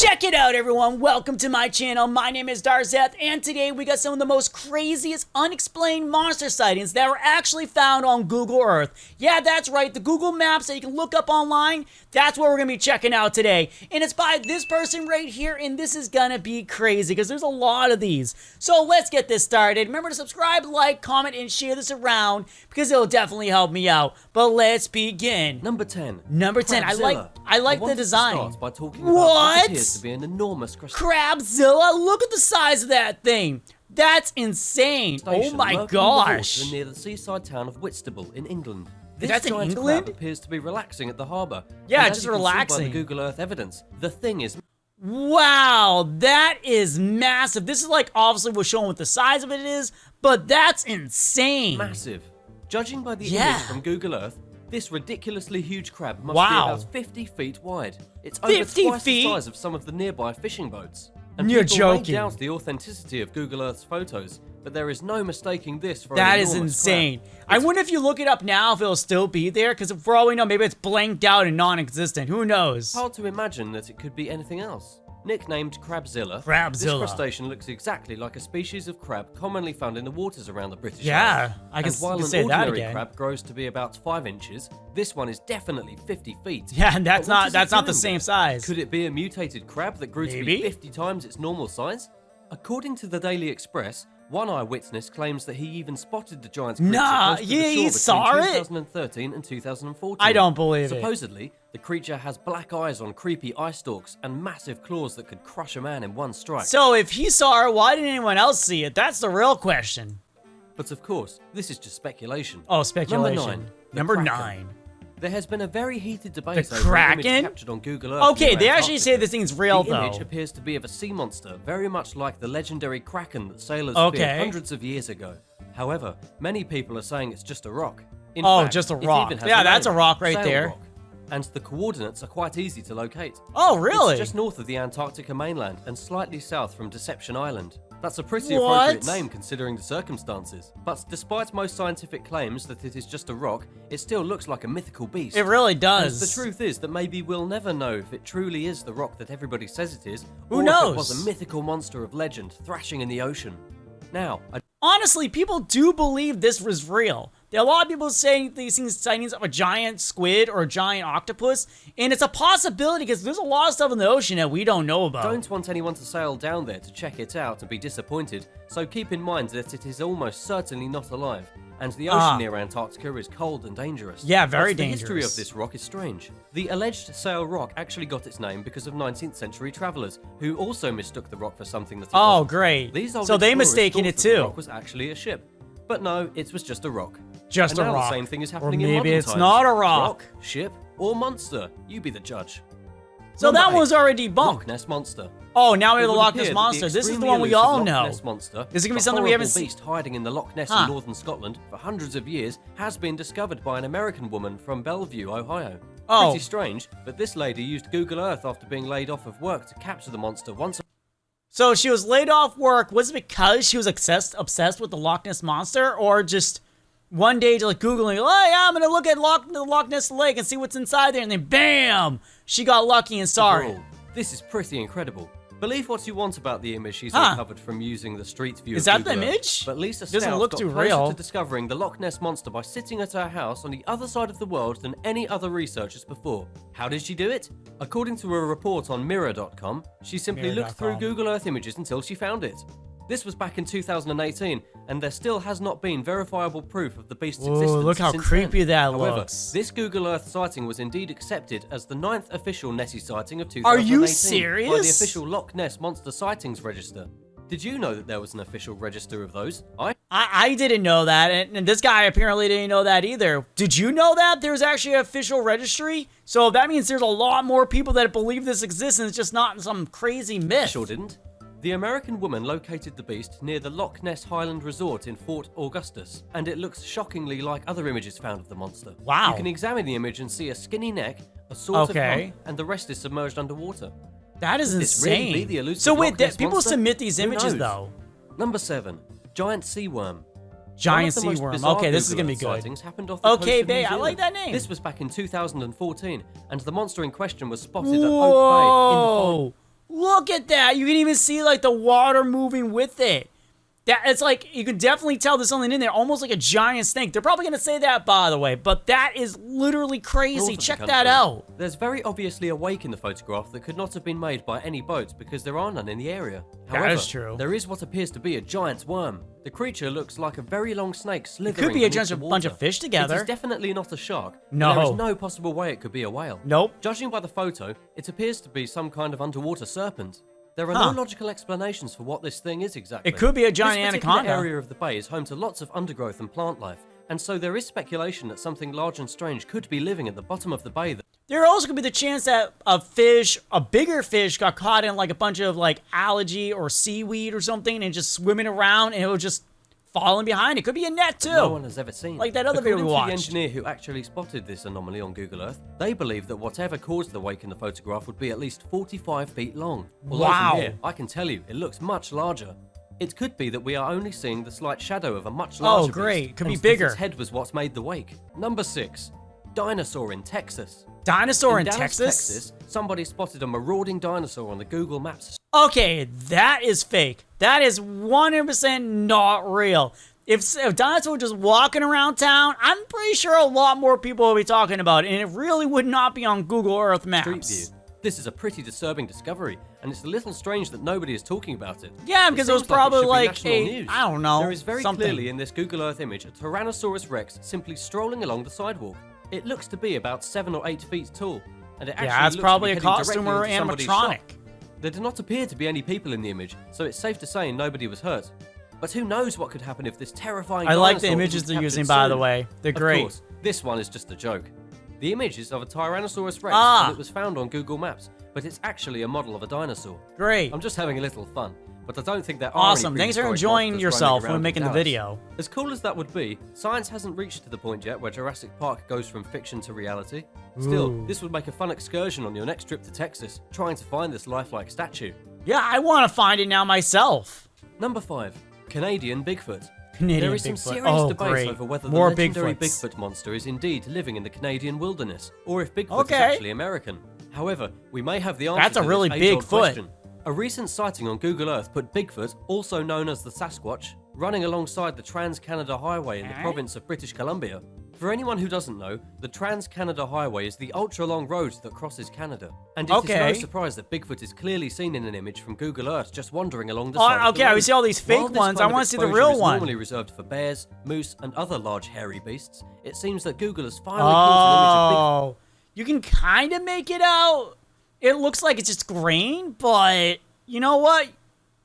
Check it out, everyone. Welcome to my channel. My name is Darzeth, and today we got some of the most craziest unexplained monster sightings that were actually found on Google Earth. Yeah, that's right. The Google Maps that you can look up online, that's what we're going to be checking out today. And it's by this person right here, and this is going to be crazy because there's a lot of these. So let's get this started. Remember to subscribe, like, comment, and share this around because it'll definitely help me out. But let's begin. Number 10. Number 10. I like the design. To start by talking about what appears to be an enormous Crabzilla, look at the size of that thing. That's insane. Oh my gosh. Near the seaside town of Whitstable in England. This That's in giant England? crab appears to be relaxing at the harbour. Yeah, And just as you can see relaxing. by the Google Earth evidence, the thing is Wow, that is massive. This is like obviously we're showing what the size of it is, but that's insane. massive. Judging by the Yeah. image from Google Earth, this ridiculously huge crab must be Wow. about 50 feet wide. It's over 50 twice feet? the size of some of the nearby fishing boats. And You're people joking. may doubt the authenticity of Google Earth's photos, but there is no mistaking this for That an is enormous insane. crab. I wonder if you look it up now if it'll still be there, because for all we know, maybe it's blanked out and non-existent. Who knows? Hard to imagine that it could be anything else. Nicknamed Crabzilla, Crabzilla. this crustacean looks exactly like a species of crab commonly found in the waters around the British Yeah, Isles. I can And while can an say that ordinary again. crab grows to be about 5 inches, this one is definitely 50 feet. Yeah, and that's But what not is that's it not the doing same there? size. Could it be a mutated crab that grew to Maybe. be 50 times its normal size? According to the Daily Express, one eyewitness claims that he even spotted the giant's creature Nah, close to the yeah, shore he between saw it. 2013 and 2014. I don't believe it. Supposedly, the creature has black eyes on creepy eye stalks and massive claws that could crush a man in one strike. So if he saw it, why didn't anyone else see it? That's the real question. But of course, this is just speculation. Oh, speculation. Number 9. the Number Kraken. 9. There has been a very heated debate The over an image Kraken? captured on Google Earth. Okay, near they actually say Antarctica. this thing's real, The image though. appears to be of a sea monster, very much like the legendary Kraken that sailors Okay. feared hundreds of years ago. However, many people are saying it's just a rock. In Oh, fact, just a it rock. even has Yeah, a that's name, a rock right Sail there. Rock. And the coordinates are quite easy to locate. Oh, really? It's just north of the Antarctica mainland and slightly south from Deception Island. That's a pretty What? appropriate name considering the circumstances. But despite most scientific claims that it is just a rock, it still looks like a mythical beast. It really And does. the truth is that maybe we'll never know if it truly is the rock that everybody says it is, Who or if knows? it was a mythical monster of legend thrashing in the ocean. Now, Honestly, people do believe this was real. There are a lot of people saying these things, sightings of a giant squid or a giant octopus, and it's a possibility because there's a lot of stuff in the ocean that we don't know about. don't want anyone to sail down there to check it out and be disappointed, so keep in mind that it is almost certainly not alive, and the ocean near Antarctica is cold and dangerous. Yeah, very But the history dangerous. of this rock is strange. The alleged Sail Rock actually got its name because of 19th century travelers, who also mistook the rock for something that it Oh, wasn't. great. These old So they explorers mistaken thought it that the too. rock was actually a ship. But no, it was just a rock. Just And a now rock. the same thing is Or happening in maybe modern it's times. not a rock. Ship, or monster. You be the judge. So Number that 8, one was already Loch debunked. Ness Monster. Oh, now we It have the would Loch appear Ness that Monster. the This is the extremely one we elusive all Loch know. Ness Monster, This is gonna be the something we haven't horrible seen. beast hiding in the Loch Ness Huh. in northern Scotland for hundreds of years has been discovered by an American woman from Bellevue, Ohio. Oh. Pretty strange, but this lady used Google Earth after being laid off of work to capture the monster once. So she was laid off work. Was it because she was obsessed with the Loch Ness Monster, or just one day just like Googling, oh yeah, I'm gonna look at the Loch Ness Lake and see what's inside there, and then BAM! She got lucky and saw it. Overall, this is pretty incredible. Believe what you want about the image she's Huh. uncovered from using the street view. Is of that the Google Earth. image? But Lisa Doesn't Stout look got too closer real. to discovering the Loch Ness Monster by sitting at her house on the other side of the world than any other researchers before. How did she do it? According to a report on Mirror.com, she simply looked through Mirror.com. Google Earth images until she found it. This was back in 2018, and there still has not been verifiable proof of the beast's Ooh, existence. look how since creepy then. that However, looks. this Google Earth sighting was indeed accepted as the 9th official Nessie sighting of Are 2018 you by the serious? official Loch Ness Monster Sightings Register. Did you know that there was an official register of those? I didn't know that, and this guy apparently didn't know that either. Did you know that there's actually an official registry? So that means there's a lot more people that believe this exists, and it's just not some crazy myth. Sure didn't. The American woman located the beast near the Loch Ness Highland Resort in Fort Augustus, and it looks shockingly like other images found of the monster. Wow. You can examine the image and see a skinny neck, a sort of Okay. hump, and the rest is submerged underwater. That is Could this really insane. be the elusive So wait, Loch Ness people monster? submit these Who images knows? though. Number 7. Giant sea worm. Giant One of the sea most worm. bizarre Okay, this is Google gonna be Earth good. sightings happened off the Okay, coast of New babe, I like Zealand. that name. This was back in 2014, and the monster in question was spotted at Oak Bay in the Whoa! Look at that. You can even see like the water moving with it. That it's like you can definitely tell there's something in there, almost like a giant snake. They're probably gonna say that, by the way, but that is literally crazy. Check that out. There's very obviously a wake in the photograph that could not have been made by any boat because there are none in the area. However, that is true. There is what appears to be a giant worm. The creature looks like a very long snake slithering. It could be beneath a the bunch water. of fish together. It is definitely not a shark. No. There is no possible way it could be a whale. Nope. Judging by the photo, it appears to be some kind of underwater serpent. There are no logical explanations for what this thing is exactly. It could be a giant anaconda. This area of the bay is home to lots of undergrowth and plant life, and so there is speculation that something large and strange could be living at the bottom of the bay. There also could be the chance that a bigger fish, got caught in like a bunch of like algae or seaweed or something and just swimming around, and it was just falling behind. It could be a net too. No one has ever seen. Like that other video we watched. According to the engineer who actually spotted this anomaly on Google Earth, they believe that whatever caused the wake in the photograph would be at least 45 feet long. Although Wow. from here, I can tell you, it looks much larger. It could be that we are only seeing the slight shadow of a much larger beast. Great. Could be and bigger. Its head was what made the wake. Number 6. Dinosaur in Texas. Dinosaur in Dallas, Texas? Somebody spotted a marauding dinosaur on the Google Maps. Okay, that is fake. That is 100% not real. If dinosaur was just walking around town, I'm pretty sure a lot more people will be talking about it, and it really would not be on Google Earth Maps. Street View. This is a pretty disturbing discovery, and it's a little strange that nobody is talking about it. Yeah, because it was seems probably it should be like national a, news. I don't know, There is very something. clearly in this Google Earth image a Tyrannosaurus Rex simply strolling along the sidewalk. It looks to be about 7 or 8 feet tall, and it actually Yeah, that's looks probably to a be heading costume directly or into somebody's animatronic. shop. There do not appear to be any people in the image, so it's safe to say nobody was hurt. But who knows what could happen if this terrifying I like the dinosaur images isn't they're captured using, by the soon. way. They're Of great. course, this one is just a joke. The image is of a Tyrannosaurus Rex, Ah. and it was found on Google Maps, but it's actually a model of a dinosaur. Great. I'm just having a little fun, but I don't think there are Awesome. any Thanks for prehistoric enjoying monsters yourself roaming when around making in the Dallas. video. As cool as that would be, science hasn't reached to the point yet where Jurassic Park goes from fiction to reality. Still, Ooh. this would make a fun excursion on your next trip to Texas, trying to find this lifelike statue. Yeah, I want to find it now myself. Number 5. Canadian Bigfoot. Canadian There is some Bigfoot. serious Oh, debate great. over whether More the legendary Bigfoots. Bigfoot monster is indeed living in the Canadian wilderness, or if Bigfoot Okay. is actually American. However, we may have the answer That's a to really this big age-old foot. question. A recent sighting on Google Earth put Bigfoot, also known as the Sasquatch, running alongside the Trans-Canada Highway in the province of British Columbia. For anyone who doesn't know, the Trans-Canada Highway is the ultra-long road that crosses Canada. And it is no Okay. surprise that Bigfoot is clearly seen in an image from Google Earth just wandering along the Oh, side of the okay, road. we see all these fake While this ones. kind I of wanna see the exposure real is one. normally reserved for bears, moose, and other large hairy beasts, it seems that Google has finally caught an image of Bigfoot. Oh, you can kind of make it out. It looks like it's just green, but you know what?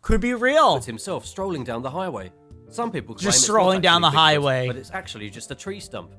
Could be real. Himself strolling down the highway. Some people claim Just it's strolling not down actually the Bigfoot, highway. but it's actually just a tree stump.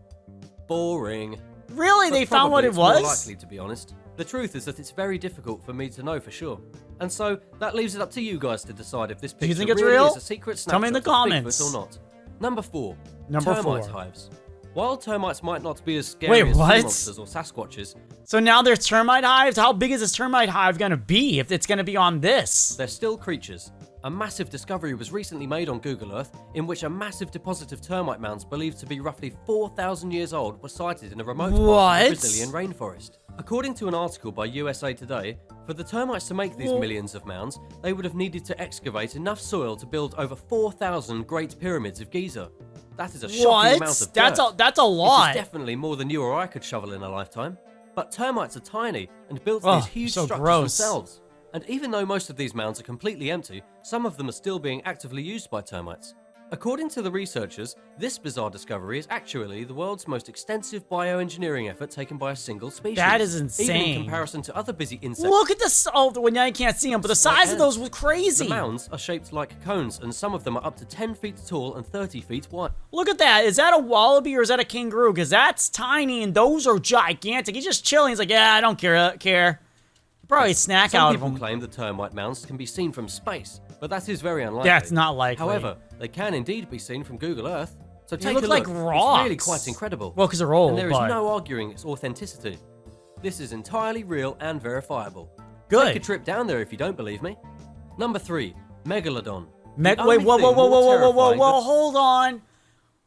Boring. Really? They But found what probably it it's more was? likely, to be honest. The truth is that it's very difficult for me to know for sure. And so, that leaves it up to you guys to decide if this you picture think it's really real? is a secret Tell me in the snapshot of comments. Bigfoot or not. Number 4. Number termite 4. hives. While termites might not be as scary Wait, as sea what? monsters or Sasquatches, So now there's termite hives? How big is this termite hive going to be if it's going to be on this? they're still creatures. A massive discovery was recently made on Google Earth in which a massive deposit of termite mounds believed to be roughly 4,000 years old were sighted in a remote part of What? the Brazilian rainforest. According to an article by USA Today, for the termites to make these millions of mounds, they would have needed to excavate enough soil to build over 4,000 Great Pyramids of Giza. That is a shocking amount of That's dirt. that's a It lot. is definitely more than you or I could shovel in a lifetime. But termites are tiny and built Ugh, these huge so structures gross. themselves. And even though most of these mounds are completely empty, some of them are still being actively used by termites. According to the researchers, this bizarre discovery is actually the world's most extensive bioengineering effort taken by a single species. That is Even insane. in comparison to other busy insects. Look at this. Oh, well, now you can't see them, but the size of those was crazy. The mounds are shaped like cones, and some of them are up to 10 feet tall and 30 feet wide. Look at that. Is that a wallaby or is that a kangaroo? Because that's tiny and those are gigantic. He's just chilling. He's like, yeah, I don't care. Probably snack Some out of people them. claim that termite mounds can be seen from space, but that is very unlikely. That's not likely. However, they can indeed be seen from Google Earth. So They take look a like look. rocks. It's really quite incredible. Well, because they're old, and there is but no arguing its authenticity. This is entirely real and verifiable. good. Take a trip down there if you don't believe me. Number 3, Megalodon. Wait, The only whoa, thing more terrifying than- hold on.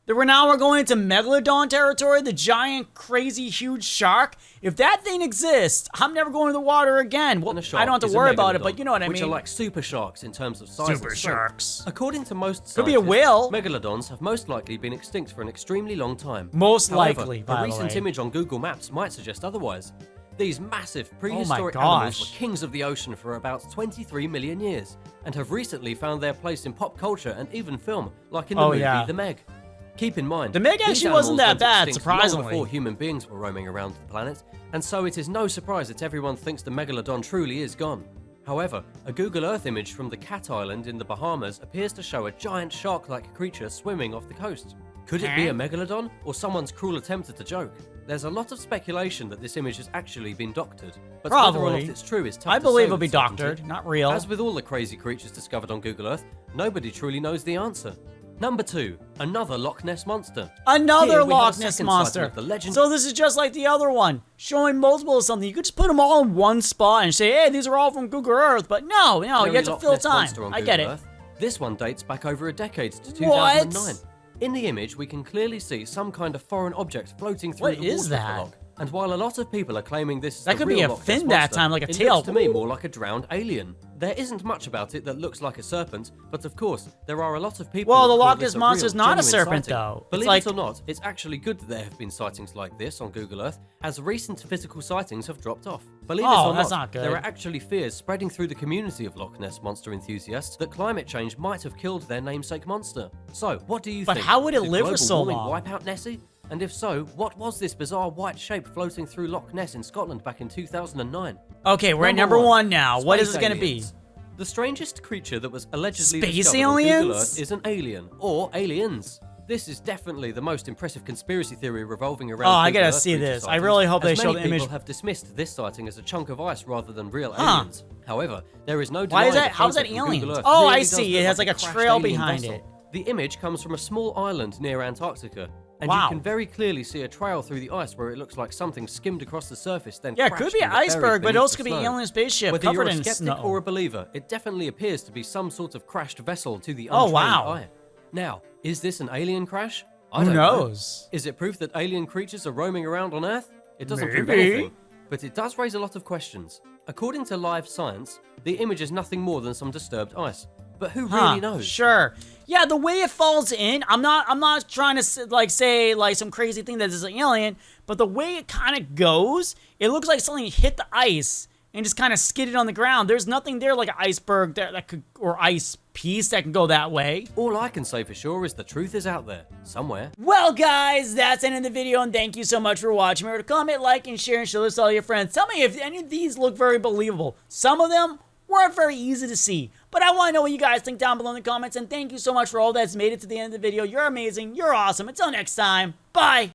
That we're going into Megalodon territory, the giant, crazy, huge shark. If that thing exists, I'm never going to the water again. Well, I don't have to worry about it, but you know what I mean. Which are like super sharks in terms of size. Super sharks. According to most scientists, could be a whale. Megalodons have most likely been extinct for an extremely long time. Most However, likely, a by the recent way. image on Google Maps might suggest otherwise. These massive prehistoric gosh. animals were kings of the ocean for about 23 million years and have recently found their place in pop culture and even film, like in the movie The Meg. Keep in mind, The Meg these actually wasn't animals that went bad, extinct long surprisingly. before human beings were roaming around the planet, and so it is no surprise that everyone thinks the Megalodon truly is gone. However, a Google Earth image from the Cat Island in the Bahamas appears to show a giant shark-like creature swimming off the coast. Could it be a Megalodon, or someone's cruel attempt at a joke? There's a lot of speculation that this image has actually been doctored, but whether or not it's true is tough I to believe say it'll be with certainty. doctored, not real. As with all the crazy creatures discovered on Google Earth, nobody truly knows the answer. Number 2, another Loch Ness monster. Another Here we have a Loch Ness second sighting monster. of the legend- So this is just like the other one, showing multiple of something. You could just put them all in one spot and say, hey, these are all from Google Earth. But no, you have to Loch fill Ness time. monster on I get Google it. Earth. This one dates back over a decade to 2009. In the image, we can clearly see some kind of foreign object floating through What the is water that? of the loch. And while a lot of people are claiming this is That the could be real a Loch Ness fin that monster, time, like a it tail. looks to me more like a drowned alien. There isn't much about it that looks like a serpent, but of course, there are a lot of people. Well, that the call Loch this Ness a monster's real, not a genuine serpent, sighting. though. It's Believe like- it or not, it's actually good that there have been sightings like this on Google Earth, as recent physical sightings have dropped off. Believe it or that's not, not good. there are actually fears spreading through the community of Loch Ness monster enthusiasts that climate change might have killed their namesake monster. So, what do you But think? how would it Did live for global so warming long? wipe out Nessie? And if so, what was this bizarre white shape floating through Loch Ness in Scotland back in 2009? Okay, we're at number one now. What is it going to be? aliens. The strangest creature that was allegedly Space discovered on Google aliens? Earth is an alien, or aliens. This is definitely the most impressive conspiracy theory revolving around. Oh, I Google gotta Earth see creature this. I sightings, really hope they as show many the image. people have dismissed this sighting as a chunk of ice rather than real aliens. However, there is no Why denying is that? the How's that photo from Google aliens? Earth Oh, really I does see. look It has like a crashed trail alien behind vessel. it. The image comes from a small island near Antarctica, and Wow. you can very clearly see a trail through the ice where it looks like something skimmed across the surface, then Yeah, it crashed could be an and got buried iceberg, but it beneath also the could be snow. an alien spaceship Whether covered you're a in skeptic snow. or a believer, it definitely appears to be some sort of crashed vessel to the Oh, untrained wow. eye. Now, is this an alien crash? I Who don't know. knows? Is it proof that alien creatures are roaming around on Earth? It doesn't prove Maybe. anything, but it does raise a lot of questions. According to Live Science, the image is nothing more than some disturbed ice. But who really knows? Sure. Yeah, the way it falls in, I'm not trying to say some crazy thing that is an alien, but the way it kind of goes, it looks like something hit the ice and just kind of skidded on the ground. There's nothing there like an iceberg that could, or ice piece that can go that way. All I can say for sure is the truth is out there, somewhere. Well, guys, that's the end of the video, and thank you so much for watching. Remember to comment, like, and share, and show this to all your friends. Tell me if any of these look very believable. Some of them weren't very easy to see, but I want to know what you guys think down below in the comments, and thank you so much for all that's made it to the end of the video. You're amazing. You're awesome. Until next time, bye.